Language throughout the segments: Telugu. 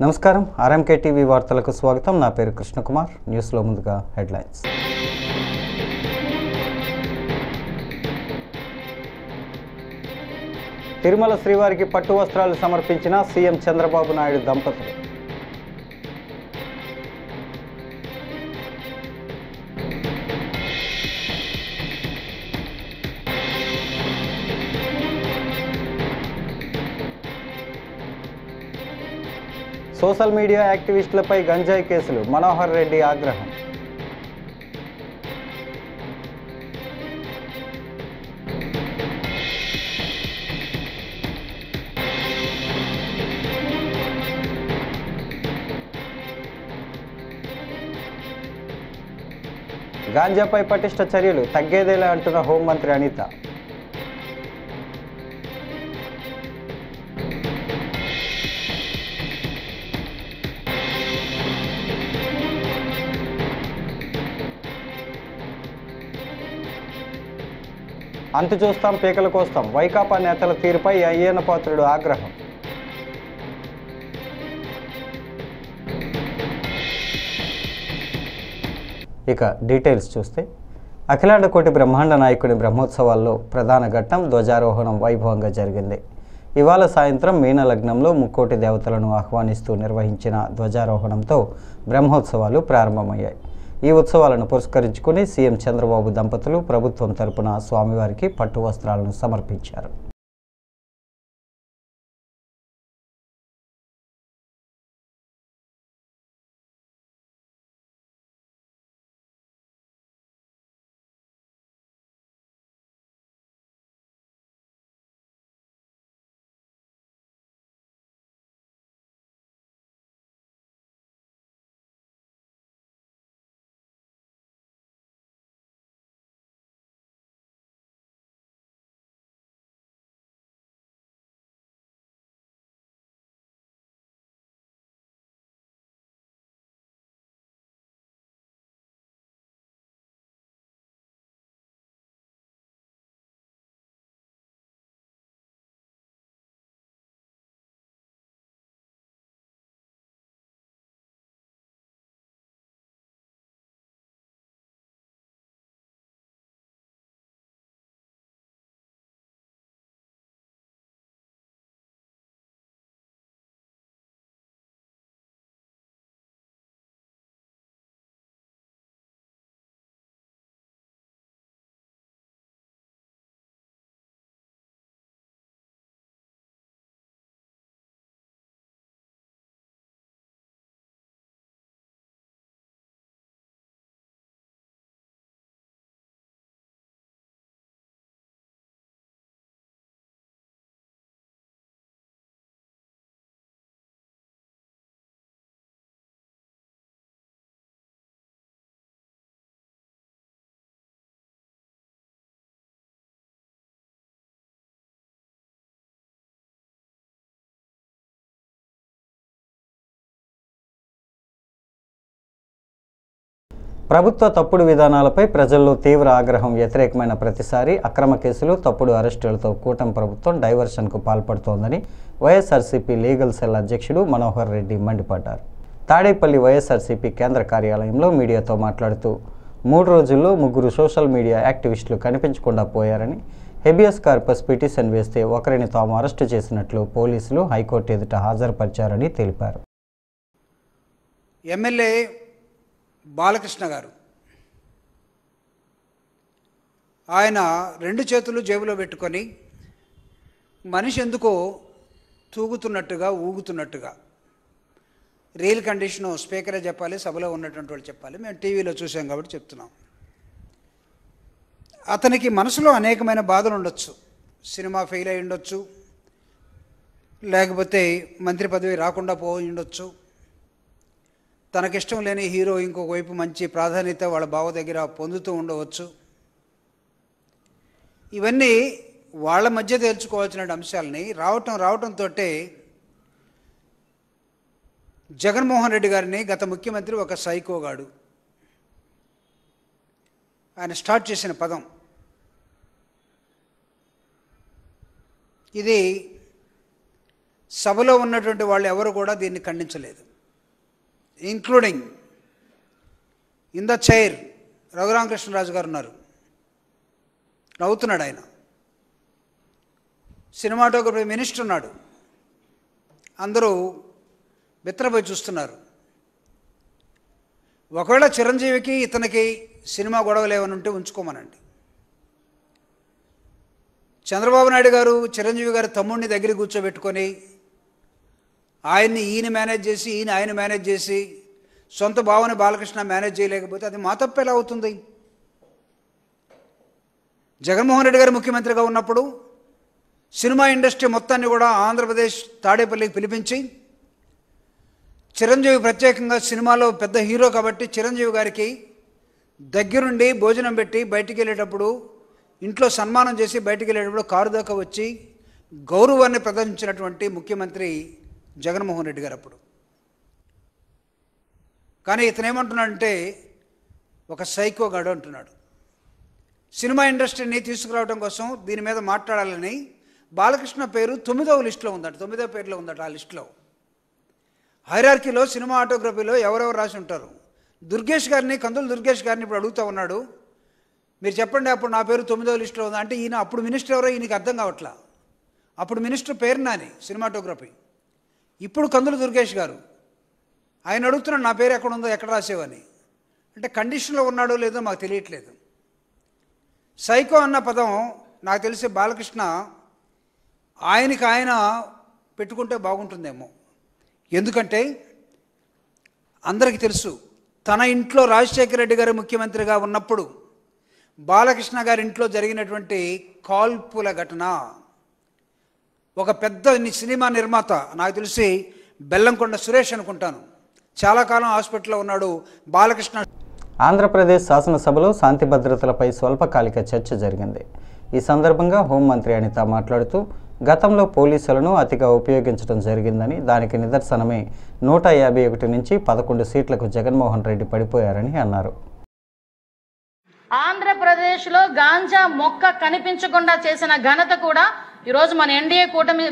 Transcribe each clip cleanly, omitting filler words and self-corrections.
నమస్కారం ఆర్ఎంకే టీవీ వార్తలకు స్వాగతం. నా పేరు కృష్ణకుమార్. న్యూస్లో ముందుగా హెడ్లైన్స్. తిరుమల శ్రీవారికి పట్టు వస్త్రాలు సమర్పించిన సీఎం చంద్రబాబు నాయుడు దంపతులు. సోషల్ మీడియా యాక్టివిస్టులపై గంజాయి కేసులు, మనోహర్ రెడ్డి ఆగ్రహం. గాంజాపై పటిష్ట చర్యలు తగ్గేదేలా అంటున్న హోంమంత్రి అనిత. అంతు చూస్తాం పీకలు కోస్తాం, వైకాపా నేతల తీరుపై అయ్యన్న పాత్రుడు ఆగ్రహం. ఇక డీటెయిల్స్ చూస్తే, అఖిలాండ కోటి బ్రహ్మాండ నాయకుడి బ్రహ్మోత్సవాల్లో ప్రధాన ఘట్టం ధ్వజారోహణం వైభవంగా జరిగింది. ఇవాళ సాయంత్రం మీన లగ్నంలో ముక్కోటి దేవతలను ఆహ్వానిస్తూ నిర్వహించిన ధ్వజారోహణంతో బ్రహ్మోత్సవాలు ప్రారంభమయ్యాయి. ఈ ఉత్సవాలను పురస్కరించుకుని సీఎం చంద్రబాబు దంపతులు ప్రభుత్వం తరపున స్వామివారికి పట్టు వస్త్రాలను సమర్పించారు. ప్రభుత్వ తప్పుడు విధానాలపై ప్రజల్లో తీవ్ర ఆగ్రహం వ్యతిరేకమైన ప్రతిసారి అక్రమ కేసులు, తప్పుడు అరెస్టులతో కూటమి ప్రభుత్వం డైవర్షన్కు పాల్పడుతోందని వైఎస్ఆర్సీపీ లీగల్ సెల్ అధ్యక్షుడు మనోహర్ రెడ్డి మండిపడ్డారు. తాడేపల్లి వైఎస్ఆర్సీపీ కేంద్ర కార్యాలయంలో మీడియాతో మాట్లాడుతూ 3 రోజుల్లో 3 సోషల్ మీడియా యాక్టివిస్టులు కనిపించకుండా పోయారని, హెబియస్ కార్పస్ పిటిషన్ వేస్తే ఒకరిని తాము అరెస్టు చేసినట్లు పోలీసులు హైకోర్టు ఎదుట హాజరుపరిచారని తెలిపారు. ఎమ్మెల్యే బాలకృష్ణ గారు ఆయన 2 చేతులు జేబులో పెట్టుకొని మనిషి ఎందుకో తూగుతున్నట్టుగా ఊగుతున్నట్టుగా, రియల్ కండిషను స్పీకరే చెప్పాలి, సభలో ఉన్నటువంటి వాళ్ళు చెప్పాలి, మేము టీవీలో చూసాం కాబట్టి చెప్తున్నాం. అతనికి మనసులో అనేకమైన బాధలు ఉండొచ్చు. సినిమా ఫెయిల్ అయి ఉండొచ్చు, లేకపోతే మంత్రి పదవి రాకుండా పోయి ఉండొచ్చు, తనకిష్టం లేని హీరో ఇంకొక వైపు మంచి ప్రాధాన్యత వాళ్ళ బావ దగ్గర పొందుతూ ఉండవచ్చు. ఇవన్నీ వాళ్ళ మధ్య తేల్చుకోవాల్సిన అంశాలని రావటంతో జగన్మోహన్ రెడ్డి గారిని గత ముఖ్యమంత్రి ఒక సైకోగాడు ఆయన స్టార్ట్ చేసిన పదం ఇది సభలో ఉన్నటువంటి వాళ్ళు ఎవరు కూడా దీన్ని ఖండించలేదు, including in the chair Raghuramakrishnaraju గారు ఉన్నారు, నవ్వుతున్నాడు ఆయన. సినిమాటోగ్రఫీ మినిస్టర్ ఉన్నాడు, అందరూ బిత్తరపోయి చూస్తున్నారు. ఒకవేళ చిరంజీవికి ఇతనికి సినిమా గొడవలు ఏమైనా ఉంటే ఉంచుకోమనండి. చంద్రబాబు నాయుడు గారు చిరంజీవి గారి తమ్ముడిని దగ్గర కూర్చోబెట్టుకొని ఆయన్ని ఈయన మేనేజ్ చేసి ఈయన ఆయన మేనేజ్ చేసి సొంత భావన బాలకృష్ణ మేనేజ్ చేయలేకపోతే అది మా తప్పు ఎలా అవుతుంది? జగన్మోహన్ రెడ్డి గారు ముఖ్యమంత్రిగా ఉన్నప్పుడు సినిమా ఇండస్ట్రీ మొత్తాన్ని కూడా ఆంధ్రప్రదేశ్ తాడేపల్లికి పిలిపించి చిరంజీవి ప్రత్యేకంగా సినిమాలో పెద్ద హీరో కాబట్టి చిరంజీవి గారికి దగ్గరుండి భోజనం పెట్టి బయటికి వెళ్ళేటప్పుడు ఇంట్లో సన్మానం చేసి బయటికి వెళ్ళేటప్పుడు కారు దాకా వచ్చి గౌరవాన్ని ప్రదర్శించినటువంటి ముఖ్యమంత్రి జగన్మోహన్ రెడ్డి గారు అప్పుడు. కానీ ఇతనేమంటున్నాడంటే ఒక సైకోగాడు అంటున్నాడు. సినిమా ఇండస్ట్రీని తీసుకురావడం కోసం దీని మీద మాట్లాడాలని బాలకృష్ణ పేరు 9వ లిస్టులో ఉందట, 9వ పేరులో ఉందట. ఆ లిస్టులో హైరార్కీలో సినిమా ఆటోగ్రఫీలో ఎవరెవరు రాసి ఉంటారు. దుర్గేష్ గారిని, కందులు దుర్గేష్ గారిని ఇప్పుడు అడుగుతూ ఉన్నాడు, మీరు చెప్పండి అప్పుడు నా పేరు 9వ లిస్టులో ఉందా అంటే ఈయన అప్పుడు మినిస్టర్ ఎవరో ఈయనకి అర్థం కావట్లా. అప్పుడు మినిస్టర్ పేరు నాని సినిమాటోగ్రఫీ, ఇప్పుడు కందులు దుర్గేష్ గారు. ఆయన అడుగుతున్నాడు నా పేరు ఎక్కడ ఉందో ఎక్కడ రాసేవని. అంటే కండిషన్లో ఉన్నాడో లేదో మాకు తెలియట్లేదు. సైకో అన్న పదం నాకు తెలిసి బాలకృష్ణ ఆయనకి ఆయన పెట్టుకుంటే బాగుంటుందేమో. ఎందుకంటే అందరికీ తెలుసు తన ఇంట్లో రాజశేఖర రెడ్డి గారు ముఖ్యమంత్రిగా ఉన్నప్పుడు బాలకృష్ణ గారి ఇంట్లో జరిగినటువంటి కాల్పుల ఘటన. ఒక పెద్ద సినిమా నిర్మాత, నాకు తెలిసి బెల్లంకొండ సురేష్ అనుకుంటాను, చాలా కాలం హాస్పిటల్లో ఉన్నాడు బాలకృష్ణ. ఆంధ్రప్రదేశ్ శాసనసభలో శాంతి భద్రతలపై స్వల్పకాలిక చర్చ జరిగింది. ఈ సందర్భంగా హోంమంత్రి అనిత మాట్లాడుతూ గతంలో పోలీసులను అతిగా ఉపయోగించడం జరిగిందని, దానికి నిదర్శనమే 151 నుంచి 11 సీట్లకు జగన్మోహన్ రెడ్డి పడిపోయారని అన్నారు. ఆంధ్రప్రదేశ్లో గాంజా మొక్క కనిపించకుండా చేసిన ఘనత కూడా ఈరోజు మన ఎన్డీఏ కూటమి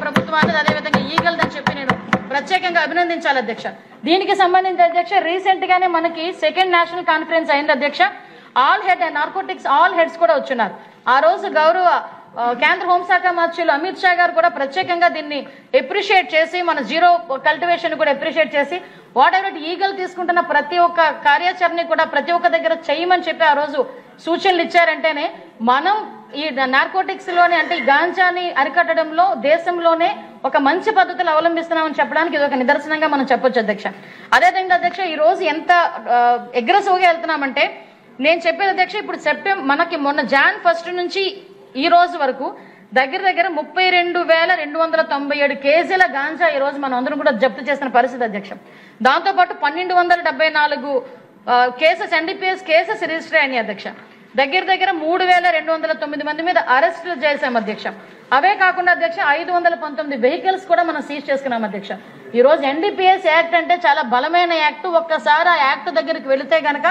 ప్రభుత్వాన్ని, అదేవిధంగా ఈగల్దని చెప్పి నేను ప్రత్యేకంగా అభినందించాలి అధ్యక్ష. దీనికి సంబంధించి అధ్యక్ష రీసెంట్ గానే మనకి 2nd నేషనల్ కాన్ఫరెన్స్ అయింది అధ్యక్ష. All head and narcotics all heads కూడా వచ్చున్నారు. ఆ రోజు గౌరవ కేంద్ర హోంశాఖ మంత్రులు అమిత్ షా గారు కూడా ప్రత్యేకంగా దీన్ని అప్రిషియేట్ చేసి, మన జీరో కల్టివేషన్ కూడా అప్రిషియేట్ చేసి, వాట్ ఎవర్ ఈగల్ తీసుకుంటున్న ప్రతి ఒక్క కార్యాచరణ కూడా ప్రతి ఒక్క దగ్గర చేయమని చెప్పి ఆ రోజు సూచనలు ఇచ్చారంటేనే మనం ఈ నార్కోటిక్స్ లోనే అంటే ఈ గాంజాని అరికట్టడంలో దేశంలోనే ఒక మంచి పద్ధతులు అవలంబిస్తున్నామని చెప్పడానికి ఇది ఒక నిదర్శనంగా మనం చెప్పొచ్చు అధ్యక్ష. అదేవిధంగా అధ్యక్ష ఈ రోజు ఎంత అగ్రెసివ్గా వెళ్తున్నామంటే నేను చెప్పేది అధ్యక్ష, ఇప్పుడు మనకి మొన్న Jan 1 నుంచి ఈ రోజు వరకు దగ్గర 32,297 కేజీల గాంజా ఈ రోజు మనం అందరం కూడా జప్తు చేసిన పరిస్థితి అధ్యక్ష. దాంతోపాటు 1274 కేసెస్ NDPS కేసెస్ రిజిస్టర్ అయినాయి అధ్యక్ష. దగ్గర 3,209 మంది మీద అరెస్టులు చేశాం అధ్యక్ష. అవే కాకుండా అధ్యక్ష 519 వెహికల్స్ కూడా మనం సీజ్ చేసుకున్నాం అధ్యక్ష. ఈ రోజు NDPS యాక్ట్ అంటే చాలా బలమైన యాక్ట్. ఒక్కసారి ఆ యాక్ట్ దగ్గరికి వెళితే గనక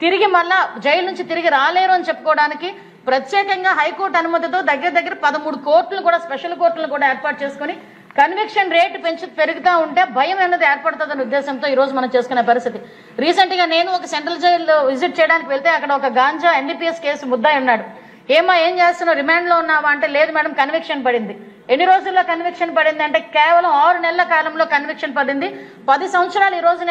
తిరిగి మళ్ళా జైలు నుంచి తిరిగి రాలేరు అని చెప్పుకోవడానికి ప్రత్యేకంగా హైకోర్టు అనుమతితో దగ్గర 13 కోర్టులు కూడా స్పెషల్ కోర్టులను కూడా ఏర్పాటు చేసుకుని కన్విక్షన్ రేట్ పెరుగుతూ ఉంటే భయం అనేది ఏర్పడుతుందనే ఉద్దేశంతో ఈ రోజు మనం చేసుకునే పరిస్థితి. రీసెంట్ గా నేను ఒక సెంట్రల్ జైల్లో విజిట్ చేయడానికి వెళ్తే అక్కడ ఒక గాంజా NDPS కేసు ముద్దాయి ఉన్నాడు. ఏం చేస్తున్నావు, రిమాండ్ లో ఉన్నావా అంటే లేదు మేడం కన్విక్షన్ పడింది. ఎన్ని రోజుల్లో కన్విక్షన్ పడింది అంటే కేవలం 6 నెలల కాలంలో కన్విక్షన్ పడింది. 10 సంవత్సరాలు ఈ రోజు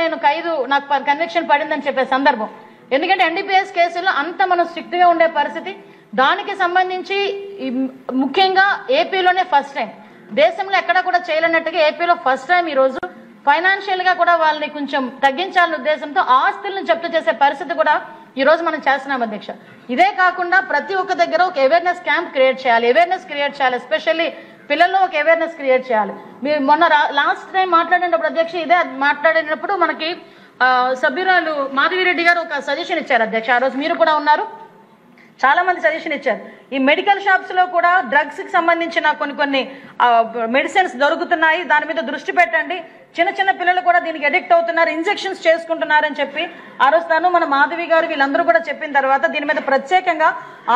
నాకు కన్విక్షన్ పడిందని చెప్పే సందర్భం. ఎందుకంటే NDPS కేసుల్లో అంత మనం స్ట్రిక్ట్ గా ఉండే పరిస్థితి. దానికి సంబంధించి ముఖ్యంగా ఏపీలోనే ఫస్ట్ టైం, దేశంలో ఎక్కడ కూడా చేయలేనట్టుగా ఏపీలో ఫస్ట్ టైం ఈ రోజు ఫైనాన్షియల్ గా కూడా వాళ్ళని కొంచెం తగ్గించాలనే ఉద్దేశంతో ఆస్తులను జప్తు చేసే పరిస్థితి కూడా ఈ రోజు మనం చేస్తున్నాం అధ్యక్ష. ఇదే కాకుండా ప్రతి ఒక్క దగ్గర ఒక అవేర్నెస్ క్యాంప్ క్రియేట్ చేయాలి, ఎస్పెషల్లీ పిల్లల్లో ఒక అవేర్నెస్ క్రియేట్ చేయాలి. మీరు మొన్న లాస్ట్ టైం మాట్లాడినప్పుడు అధ్యక్ష ఇదే మాట్లాడినప్పుడు మనకి సభ్యురాలు మాధవిరెడ్డి గారు ఒక సజెషన్ ఇచ్చారు అధ్యక్ష. ఆ రోజు మీరు కూడా ఉన్నారు, చాలా మంది సజెషన్ ఇచ్చారు. ఈ మెడికల్ షాప్స్లో కూడా డ్రగ్స్కి సంబంధించిన కొన్ని మెడిసిన్స్ దొరుకుతున్నాయి, దాని మీద దృష్టి పెట్టండి. చిన్న చిన్న పిల్లలు కూడా దీనికి అడిక్ట్ అవుతున్నారు, ఇంజెక్షన్స్ చేసుకుంటున్నారని చెప్పి ఆ రోజు మన మాధవి గారు వీళ్ళందరూ కూడా చెప్పిన తర్వాత దీని మీద ప్రత్యేకంగా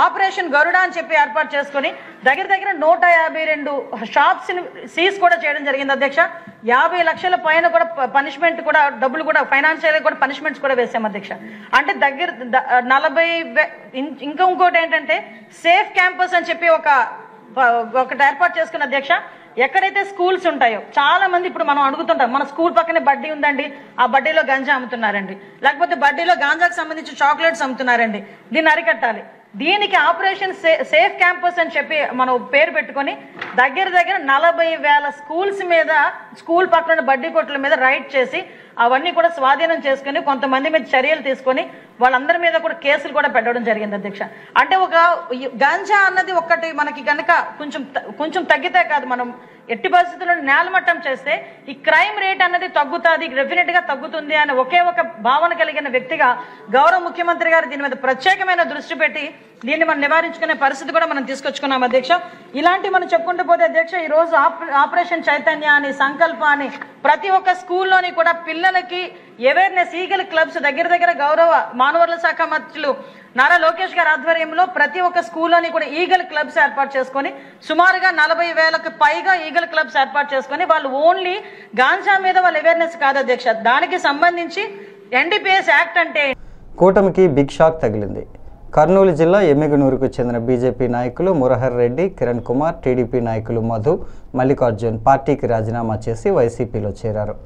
ఆపరేషన్ గరుడ అని చెప్పి ఏర్పాటు చేసుకుని దగ్గర 152 షాప్స్ సీజ్ కూడా చేయడం జరిగింది అధ్యక్ష. 50 లక్షల పైన కూడా పనిష్మెంట్ కూడా డబ్బులు కూడా ఫైనాన్షియల్ కూడా పనిష్మెంట్స్ కూడా వేసాం అధ్యక్ష. అంటే 40 ఇంకోటి ఏంటంటే సేఫ్ క్యాంపస్ అని చెప్పి ఒకటి ఏర్పాటు చేసుకున్న అధ్యక్ష. ఎక్కడైతే స్కూల్స్ ఉంటాయో చాలా మంది ఇప్పుడు మనం అడుగుతుంటాం, మన స్కూల్ పక్కనే బడ్డీ ఉందండి, ఆ బడ్డీలో గంజా అమ్ముతున్నారండి, లేకపోతే బడ్డీలో గాంజాకు సంబంధించి చాక్లెట్స్ అమ్ముతున్నారండి, దీన్ని అరికట్టాలి. దీనికి ఆపరేషన్ సేఫ్ క్యాంపస్ అని చెప్పి మనం పేరు పెట్టుకొని దగ్గర 40,000 స్కూల్స్ మీద, స్కూల్ పక్కన బడ్డీ కొట్ల మీద రైడ్ చేసి అవన్నీ కూడా స్వాధీనం చేసుకుని కొంతమంది మీద చర్యలు తీసుకొని వాళ్ళందరి మీద కూడా కేసులు కూడా పెట్టడం జరిగింది అధ్యక్ష. అంటే గంజా అన్నది ఒక్కటి మనకి కనుక కొంచెం తగ్గితే కాదు, మనం ఎట్టి పరిస్థితుల్లో నేలమట్టం చేస్తే ఈ క్రైమ్ రేట్ అన్నది తగ్గుతుంది, డెఫినెట్ గా తగ్గుతుంది అని ఒకే ఒక భావన కలిగిన వ్యక్తిగా గౌరవ ముఖ్యమంత్రి గారు దీని మీద ప్రత్యేకమైన దృష్టి పెట్టి దీన్ని మనం నివారించుకునే పరిస్థితి కూడా మనం తీసుకొచ్చుకున్నాం అధ్యక్ష. ఇలాంటి మనం చెప్పుకుంటూ పోతే అధ్యక్ష, ఈ రోజు ఆపరేషన్ చైతన్య అని, సంకల్ప అని ప్రతి ఒక్క స్కూల్లోని కూడా పిల్లలకి అవేర్నెస్ ఈగల్ క్లబ్స్ దగ్గర గౌరవ మానవవనరుల శాఖ మంత్రులు నారా లోకేష్ గారి ఆధ్వర్యంలో ప్రతి ఒక్క స్కూల్లోని కూడా ఈగల్ క్లబ్స్ ఏర్పాటు చేసుకొని సుమారుగా 40,000కు పైగా ఈగల్ క్లబ్స్ ఏర్పాటు చేసుకొని వాళ్ళు ఓన్లీ గాంజా మీద వాళ్ళ అవేర్నెస్ కాదు అధ్యక్ష, దానికి సంబంధించి NDPS యాక్ట్ అంటే కూటమికి బిగ్ షాక్ తగిలింది. కర్నూలు జిల్లా ఎమ్మిగనూరుకు చెందిన బీజేపీ నాయకులు మురహర్ రెడ్డి, కిరణ్ కుమార్, టీడీపీ నాయకులు మధు, మల్లికార్జున్ పార్టీకి రాజీనామా చేసి వైసీపీలో చేరారు.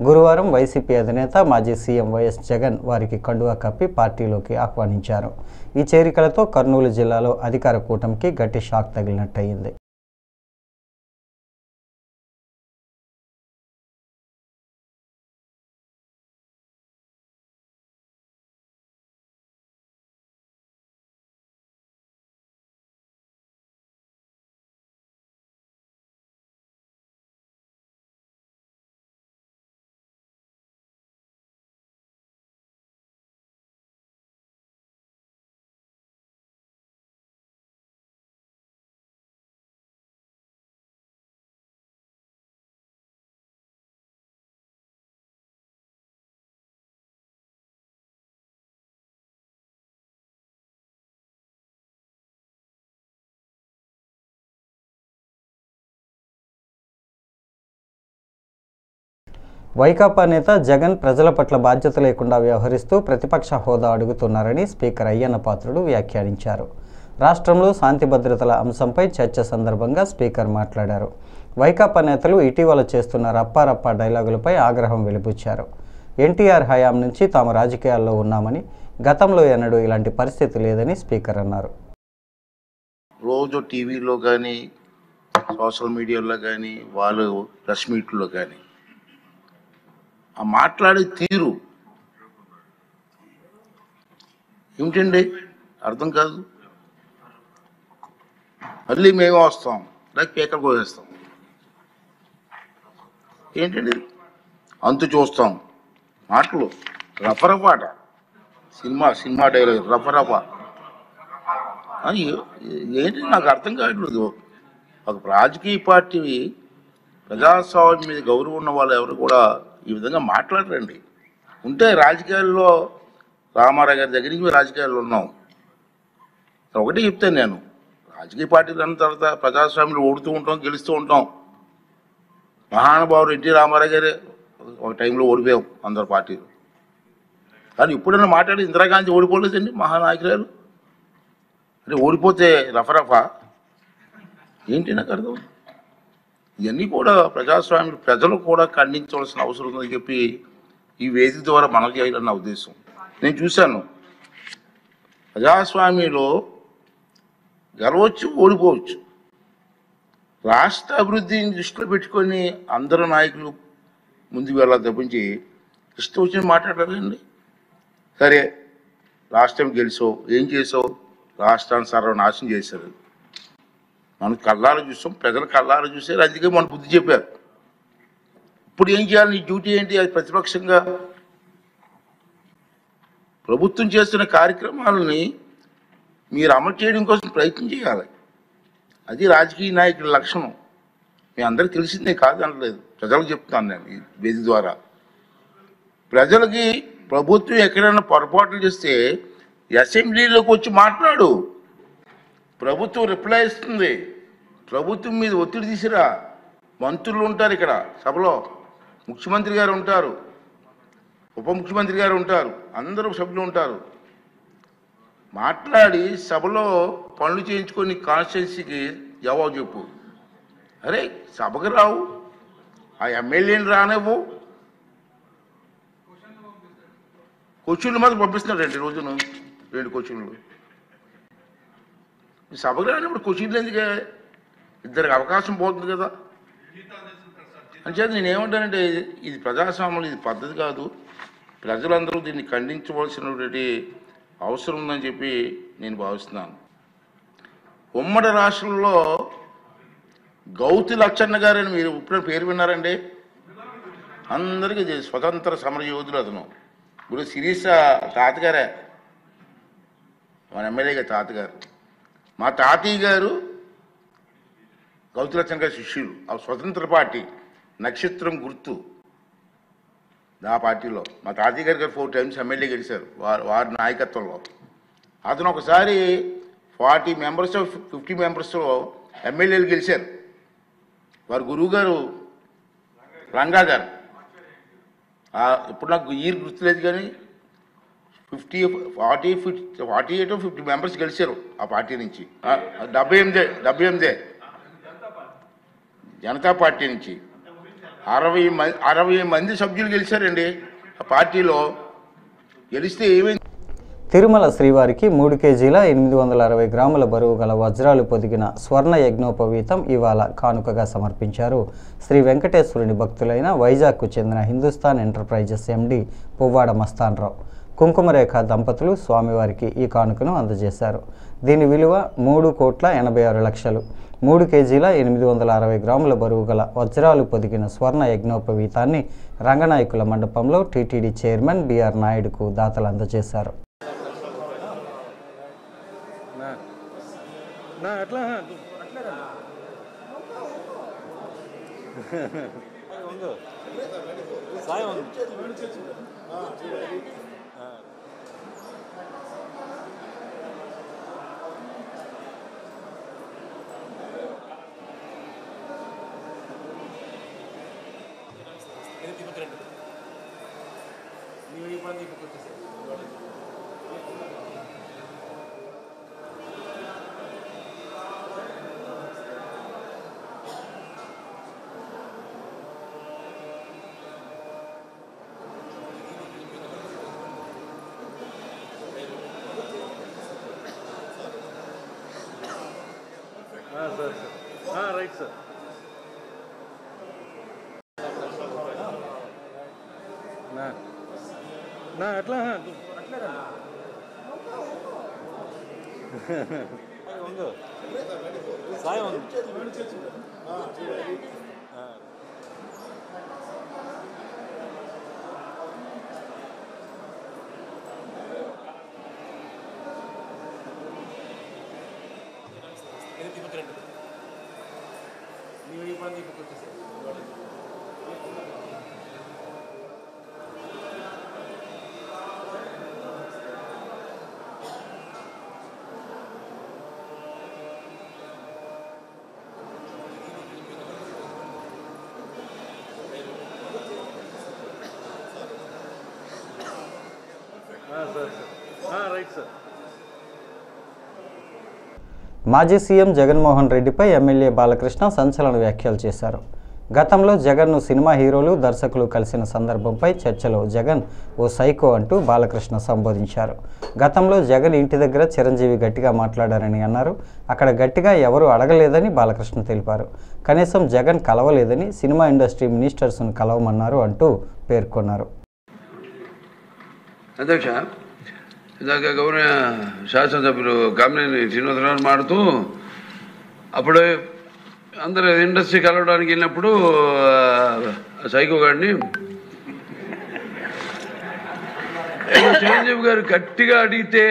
గురువారం వైసీపీ అధినేత మాజీ సీఎం వైఎస్ జగన్ వారికి కండువా కప్పి పార్టీలోకి ఆహ్వానించారు. ఈ చేరికలతో కర్నూలు జిల్లాలో అధికార కూటమికి గట్టి షాక్ తగిలినట్టయింది. వైకాపా నేత జగన్ ప్రజల పట్ల బాధ్యత లేకుండా వ్యవహరిస్తూ ప్రతిపక్ష హోదా అడుగుతున్నారని స్పీకర్ అయ్యన్న పాత్రుడు వ్యాఖ్యానించారు. రాష్ట్రంలో శాంతి భద్రతల అంశంపై చర్చ సందర్భంగా స్పీకర్ మాట్లాడారు. వైకాపా నేతలు ఇటీవల చేస్తున్న రప్పారప్పా డైలాగులపై ఆగ్రహం వెలిబుచ్చారు. ఎన్టీఆర్ హయాం నుంచి తాము రాజకీయాల్లో ఉన్నామని, గతంలో ఎన్నడూ ఇలాంటి పరిస్థితి లేదని స్పీకర్ అన్నారు. రోజు టీవీలో కానీ సోషల్ మీడియాలో కానీ వాళ్ళు ప్రెస్ మీట్లో కానీ ఆ మాట్లాడే తీరు ఏమిటండి అర్థం కాదు. మళ్ళీ మేమే వస్తాం, లేక పేకలు కోసేస్తాం, ఏంటండి అంతు చూస్తాం మాటలు, రఫరఫాట సినిమా డైలాగ్ రఫరఫా ఏంటి నాకు అర్థం కావట్లేదు. ఒక రాజకీయ పార్టీ ప్రజాస్వామ్యం మీద గౌరవం ఉన్న వాళ్ళు ఎవరు కూడా ఈ విధంగా మాట్లాడరండి. ఉంటే రాజకీయాల్లో రామారావు గారి దగ్గర నుంచి రాజకీయాల్లో ఉన్నాం. ఒకటే చెప్తాను నేను, రాజకీయ పార్టీలు అన్న తర్వాత ప్రజాస్వామ్యంలో ఓడుతూ ఉంటాం, గెలుస్తూ ఉంటాం. మహానుభావుడు ఎన్టీ రామారావు గారే ఒక టైంలో ఓడిపోయాం అందరు పార్టీలు. కానీ ఇప్పుడైనా మాట్లాడి ఇందిరాగాంధీ ఓడిపోలేదండి మహానాయకురాలు. అంటే ఓడిపోతే రఫరఫా ఏంటి నాకు అర్థం. ఇవన్నీ కూడా ప్రజాస్వామ్యం ప్రజలు కూడా ఖండించవలసిన అవసరం ఉందని చెప్పి ఈ వేదిక ద్వారా మనకు చేయాలని నా ఉద్దేశం. నేను చూశాను ప్రజాస్వామ్యంలో గెలవచ్చు, ఓడిపోవచ్చు. రాష్ట్ర అభివృద్ధిని దృష్టిలో పెట్టుకొని అందరు నాయకులు ముందుకు వెళ్ళాలి తప్పించి ఇష్టం వచ్చి మాట్లాడాలండి. సరే రాష్ట్రం గెలిచావు, ఏం చేసావు, రాష్ట్రాన్ని సర్వనాశనం చేశారు. మనం కళ్ళారు చూసాం, ప్రజలు కళ్ళారు చూసారు, అందుకే మన బుద్ధి చెప్పారు. ఇప్పుడు ఏం చేయాలి, నీ డ్యూటీ ఏంటి? అది ప్రతిపక్షంగా ప్రభుత్వం చేస్తున్న కార్యక్రమాలని మీరు అమలు చేయడం కోసం ప్రయత్నం చేయాలి. అది రాజకీయ నాయకుల లక్షణం. మీ అందరికీ తెలిసిందే కాదు అనలేదు, ప్రజలకు చెప్తాను నేను ఈ వేదిక ద్వారా. ప్రజలకి ప్రభుత్వం ఎక్కడైనా పొరపాట్లు చేస్తే అసెంబ్లీలోకి వచ్చి మాట్లాడు. ప్రభుత్వం రిప్లై ఇస్తుంది. ప్రభుత్వం మీద ఒత్తిడి తీసిరా. మంత్రులు ఉంటారు ఇక్కడ సభలో, ముఖ్యమంత్రి గారు ఉంటారు, ఉప ముఖ్యమంత్రి గారు ఉంటారు, అందరూ సభ్యులు ఉంటారు. మాట్లాడి సభలో పనులు చేయించుకొని కాన్స్టిట్యున్సీకి జవాబు చెప్పు. అరే సభకు రావు, ఆ ఎమ్మెల్యేని రానివ్వు. క్వశ్చన్లు మాత్రం పంపిస్తున్నారు 2 రోజులు 2 క్వశ్చన్లు. సభకు రానిప్పుడు క్వశ్చన్లు ఎందుకే? ఇద్దరికి అవకాశం పోతుంది కదా. అంచేత నేనేమంటానంటే ఇది ప్రజాస్వామ్యం, ఇది పద్ధతి కాదు. ప్రజలందరూ దీన్ని ఖండించవలసినటువంటి అవసరం ఉందని చెప్పి నేను భావిస్తున్నాను. ఉమ్మడి రాష్ట్రంలో గౌతి లచ్చన్న గారని మీరు ఇప్పుడు పేరు విన్నారండి? అందరికీ స్వతంత్ర సమర యోధులు అతను. ఇప్పుడు శిరీష తాతగారే, మన ఎమ్మెల్యేగా తాతగారు. మా తాతయ్య గారు గౌతి లచ్చన్న గారి శిష్యులు. ఆ స్వతంత్ర పార్టీ నక్షత్రం గుర్తు ఆ పార్టీలో మా తాతయ్య గారు 4 times ఎమ్మెల్యే గెలిచారు వారి నాయకత్వంలో. అతను ఒకసారి 40 members 50 members ఎమ్మెల్యేలు గెలిచారు. వారి గురువు గారు రంగా గారు. ఇప్పుడు నాకు ఇయర్ గుర్తులేదు కానీ 48 or 50 members గెలిచారు ఆ పార్టీ నుంచి. 78 జనతా పార్టీ నుంచి 60 మంది సభ్యులు గెలిచారండి ఆ పార్టీలో. గెలిస్తే ఏమైంది? తిరుమల శ్రీవారికి 3 కేజీల 860 గ్రాముల బరువు గల వజ్రాలు పొదిగిన స్వర్ణ యజ్ఞోపవీతం ఇవాళ కానుకగా సమర్పించారు శ్రీ వెంకటేశ్వరుని భక్తులైన వైజాగ్కు చెందిన హిందుస్థాన్ ఎంటర్ప్రైజెస్ ఎండి పువ్వాడ మస్తాన్రావు. కుంకుమరేఖ దంపతులు స్వామివారికి ఈ కానుకను అందజేశారు. దీని విలువ 3,86,00,000. 3 కేజీల 860 గ్రాముల బరువు గల వజ్రాలు పొదిగిన స్వర్ణ యజ్ఞోపవీతాన్ని రంగనాయకుల మండపంలో టీటీడీ చైర్మన్ బిఆర్ నాయుడుకు దాతలు అందజేశారు. Right sir. అట్లా సాయం రైట్ సార్. మాజీ సీఎం జగన్మోహన్ రెడ్డిపై ఎమ్మెల్యే బాలకృష్ణ సంచలన వ్యాఖ్యలు చేశారు. గతంలో జగన్ను సినిమా హీరోలు దర్శకులు కలిసిన సందర్భంపై చర్చలో జగన్ ఓ సైకో అంటూ బాలకృష్ణ సంబోధించారు. గతంలో జగన్ ఇంటి దగ్గర చిరంజీవి గట్టిగా మాట్లాడారని అన్నారు. అక్కడ గట్టిగా ఎవరూ అడగలేదని బాలకృష్ణ తెలిపారు. కనీసం జగన్ కలవలేదని సినిమా ఇండస్ట్రీ మినిస్టర్స్ను కలవమన్నారు అంటూ పేర్కొన్నారు. అధ్యక్ష, ఇందాక గౌరవ శాసనసభ్యులు కామినేని శ్రీనివాసరావు మాడుతూ అప్పుడు అందరూ ఇండస్ట్రీ కలవడానికి వెళ్ళినప్పుడు సైకో గారిని చిరంజీవి గారు గట్టిగా అడిగితే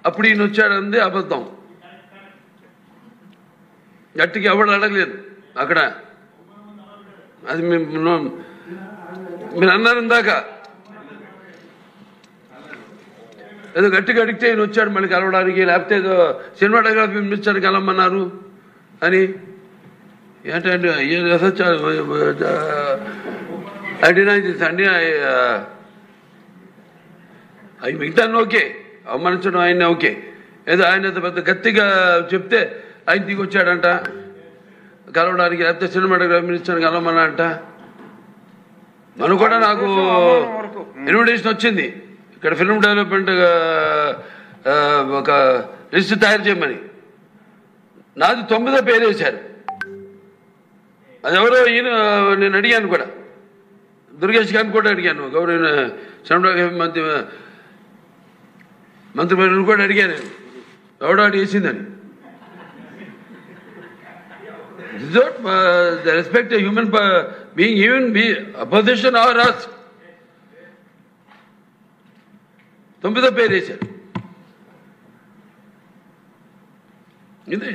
అప్పుడు ఈయన వచ్చాడంది అబద్ధం. గట్టిగా ఎవడు అడగలేదు అక్కడ. అది మీరు అన్నారు ఇందాక, ఏదో గట్టిగా అడిగితే ఈయన వచ్చాడు మళ్ళీ కలవడానికి, లేకపోతే ఏదో సినిమాటోగ్రఫీ మినిస్టర్ కలవమన్నారు అని. ఏంటంటే అండి అవి మిగతా ఓకే, అవమానించడం ఆయన ఓకే. ఏదో ఆయన పెద్ద గట్టిగా చెప్తే ఆయన దిగి వచ్చాడంట కలవడానికి, లేకపోతే సినిమాటోగ్రఫీ మినిస్టర్ కలవమన్నా అంట. మనం కూడా నాకు ఇన్విటేషన్ వచ్చింది ఇక్కడ ఫిల్మ్ డెవలప్మెంట్ ఒక లిస్ట్ తయారు చేయమని. నాది 9వ పేరు వేశారు. అది ఎవరో ఈయన నేను అడిగాను కూడా, దుర్గేష్ గారిని కూడా అడిగాను, గౌరవ సినిమాటోగ్రఫీ మంత్రి కూడా అడిగాను ఎవడో అడిగేసిందని. The respect a human being, even be opposition or us. 9వ పేరు వేశారు. ఇదే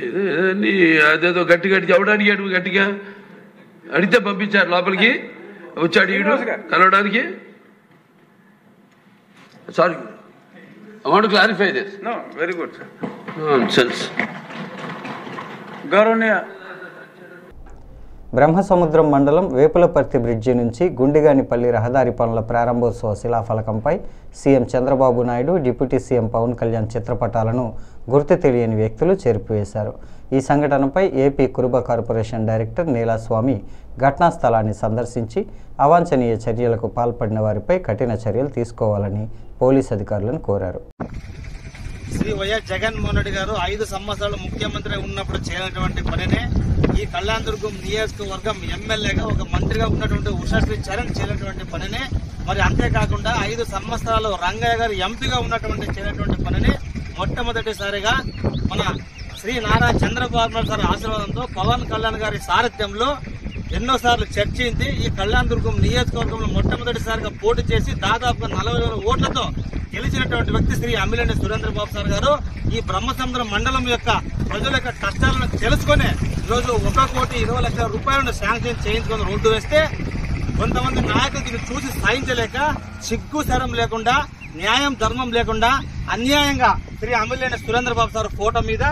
అదేదో గట్టిగా ఎవడు అడిగాడు, గట్టిగా అడిగితే పంపించారు లోపలికి, వచ్చాడు ఈడు కలవడానికి. Sorry, I want to clarify this. No, very good, sir. Nonsense. గౌరవనీయ బ్రహ్మసముద్రం మండలం వేపులపర్తి బ్రిడ్జి నుంచి గుండిగానిపల్లి రహదారి పనుల ప్రారంభోత్సవ శిలాఫలకంపై CM Chandrababu Naidu, deputy CM Pawan Kalyan చిత్రపటాలను గుర్తు తెలియని వ్యక్తులు చెరిపివేశారు. ఈ సంఘటనపై AP Kuruba corporation director Neelaswamy ఘటనా స్థలాన్ని సందర్శించి అవాంఛనీయ చర్యలకు పాల్పడిన వారిపై కఠిన చర్యలు తీసుకోవాలని పోలీసు అధికారులను కోరారు. శ్రీ వైఎస్ జగన్మోహన్ రెడ్డి గారు 5 సంవత్సరాలు ముఖ్యమంత్రి ఉన్నప్పుడు చేయనటువంటి పనినే ఈ కళ్యాణదుర్గం నియోజకవర్గం ఎమ్మెల్యేగా ఒక మంత్రిగా ఉన్నటువంటి ఉషాశ్రీ చరణ్ చేయనటువంటి పనినే, మరి అంతేకాకుండా 5 సంవత్సరాలు రంగయ్య గారు ఎంపీగా ఉన్నటువంటి చేయనటువంటి పనిని మొట్టమొదటిసారిగా మన శ్రీ నారా చంద్రబాబు నాయుడు గారి ఆశీర్వాదంతో పవన్ కళ్యాణ్ గారి సారథ్యంలో ఎన్నోసార్లు చర్చించి ఈ కళ్యాణదుర్గం నియోజకవర్గంలో మొట్టమొదటిసారిగా పోటీ చేసి దాదాపుగా 40,000 ఓట్లతో గెలిచినటువంటి వ్యక్తి శ్రీ అమ్మిలేని సురేంద్రబాబు సార్ గారు ఈ బ్రహ్మసముద్రం మండలం యొక్క ప్రజల యొక్క కష్టాలను తెలుసుకుని ఈరోజు 1,20,00,000 రూపాయలను శాంక్షన్ చేయించుకొని రోడ్డు వేస్తే కొంతమంది నాయకులు దీన్ని చూసి సహించలేక సిగ్గు శరం లేకుండా, న్యాయం ధర్మం లేకుండా అన్యాయంగా శ్రీ అమ్మిలేని సురేంద్రబాబు సార్ ఫోటో మీద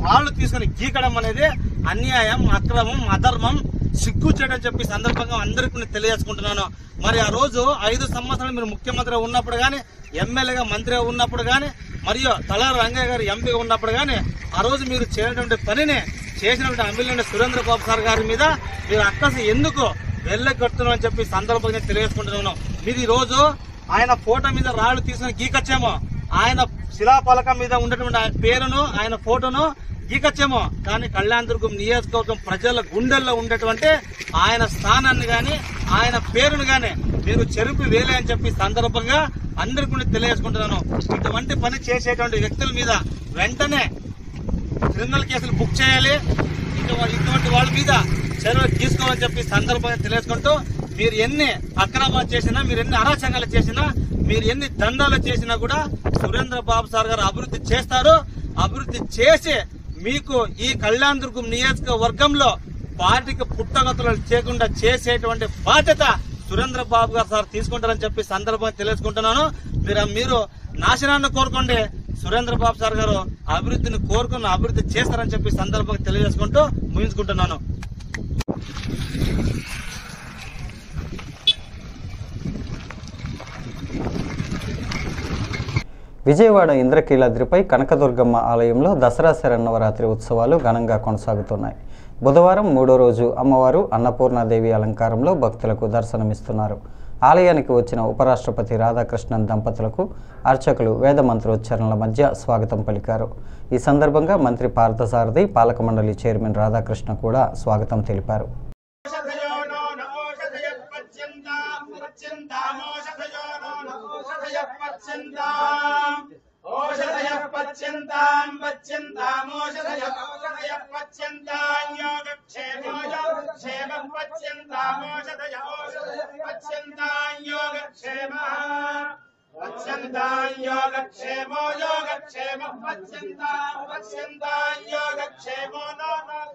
రాళ్లు తీసుకుని గీకడం అనేది అన్యాయం, అక్రమం, అధర్మం, సిగ్గు చేయడం చెప్పి సందర్భంగా అందరికీ తెలియజేసుకుంటున్నాను. మరి ఆ రోజు 5 సంవత్సరాలు మీరు ముఖ్యమంత్రిగా ఉన్నప్పుడు కానీ, ఎమ్మెల్యేగా మంత్రిగా ఉన్నప్పుడు కానీ, మరియు తలారి రంగయ్య గారు ఎంపీగా ఉన్నప్పుడు కానీ ఆ రోజు మీరు చేయనటువంటి పనిని చేసినటువంటి అమ్మిలేని సురేంద్రబాబు సార్ గారి మీద మీరు అక్కసి ఎందుకు వెళ్ళగొడుతున్నారని చెప్పి సందర్భంగా తెలియజేసుకుంటున్నాను. మీరు ఈ రోజు ఆయన ఫోటో మీద రాళ్లు తీసుకుని గీకొచ్చేమో, ఆయన శిలాఫలకం మీద ఉన్నటువంటి ఆయన పేరును, ఆయన ఫోటోను గీకొచ్చేమో, కానీ కళ్యాణదుర్గం నియోజకవర్గం ప్రజల గుండెల్లో ఉండేటువంటి ఆయన స్థానాన్ని గాని, ఆయన పేరును గాని మీరు చెరుపు వేలే అని చెప్పి సందర్భంగా అందరికీ తెలియజేసుకుంటున్నాను. ఇటువంటి పని చేసేటువంటి వ్యక్తుల మీద వెంటనే క్రిమినల్ కేసులు బుక్ చేయాలి, ఇటువంటి వాళ్ళ మీద చర్యలు తీసుకోవాలని చెప్పి సందర్భంగా తెలియజేసుకుంటూ, మీరు ఎన్ని అక్రమాలు చేసినా, మీరు ఎన్ని అరాచకాలు చేసినా, మీరు ఎన్ని దండాలు చేసినా కూడా సురేంద్రబాబు సార్ గారు అభివృద్ధి చేస్తారు. అభివృద్ధి చేసి మీకు ఈ కళ్యాణదుర్గం నియోజకవర్గంలో పార్టీకి పుట్టగతులు చేయకుండా చేసేటువంటి బాధ్యత సురేంద్రబాబు గారు సార్ తీసుకుంటారని చెప్పి సందర్భంగా తెలియజేసుకుంటున్నాను. మీరు నాశనాన్ని కోరుకోండి, సురేంద్రబాబు సార్ గారు అభివృద్ధిని కోరుకుని అభివృద్ధి చేస్తారని చెప్పి సందర్భంగా తెలియజేసుకుంటూ ముగించుకుంటున్నాను. విజయవాడ ఇంద్రకీలాద్రిపై కనకదుర్గమ్మ ఆలయంలో దసరా శరన్నవరాత్రి ఉత్సవాలు ఘనంగా కొనసాగుతున్నాయి. బుధవారం 3వ రోజు అమ్మవారు అన్నపూర్ణాదేవి అలంకారంలో భక్తులకు దర్శనమిస్తున్నారు. ఆలయానికి వచ్చిన ఉపరాష్ట్రపతి రాధాకృష్ణన్ దంపతులకు అర్చకులు వేద మంత్రోచ్చారణల మధ్య స్వాగతం పలికారు. ఈ సందర్భంగా మంత్రి పార్థసారథి, పాలక మండలి చైర్మన్ రాధాకృష్ణ కూడా స్వాగతం తెలిపారు. पश्यन्तां योगक्षेमो योगक्षेमः पश्यन्तां योगक्षेमो न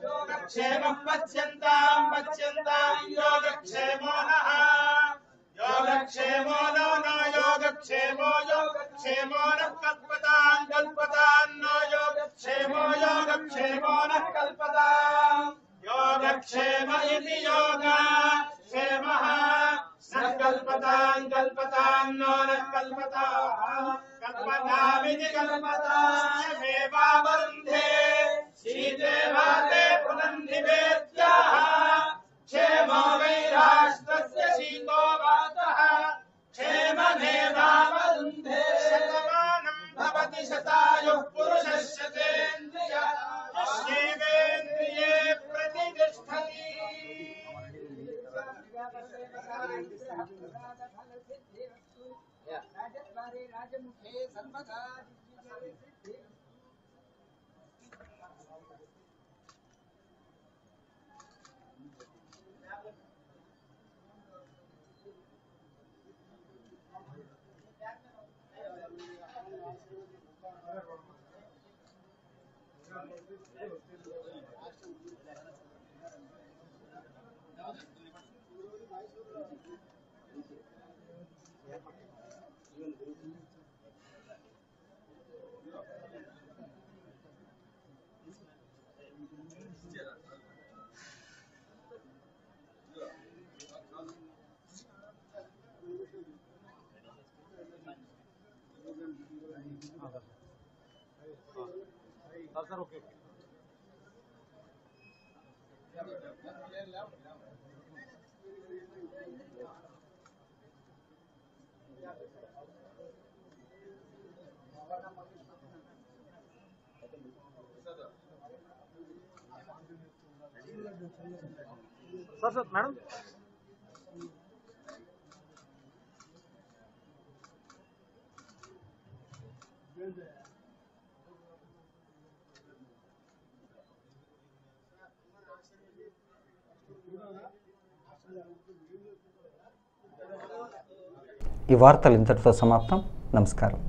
योगक्षेमः पश्यन्तां योगक्षेमो नः योगक्षेमो न योगक्षेमो नः कल्पतां न योगक्षेमो नः कल्पतां योगक्षेम इति योगक्षेमः कल्पतां नो न कल्पतामिति कल्पतामेवावरुन्धे शीते वाते पुनन्धि वेद्याः क्षेमो वै राष्ट्रस्य शीतो वातः क्षेममेवावरुन्धे शतमानं भवति शतायुः पुरुषः शतेन्द्रिये प्रतिष्ठति सर ओके सर मैडम ఈ వార్తలు ఇంతటితో సమాప్తం. నమస్కారం.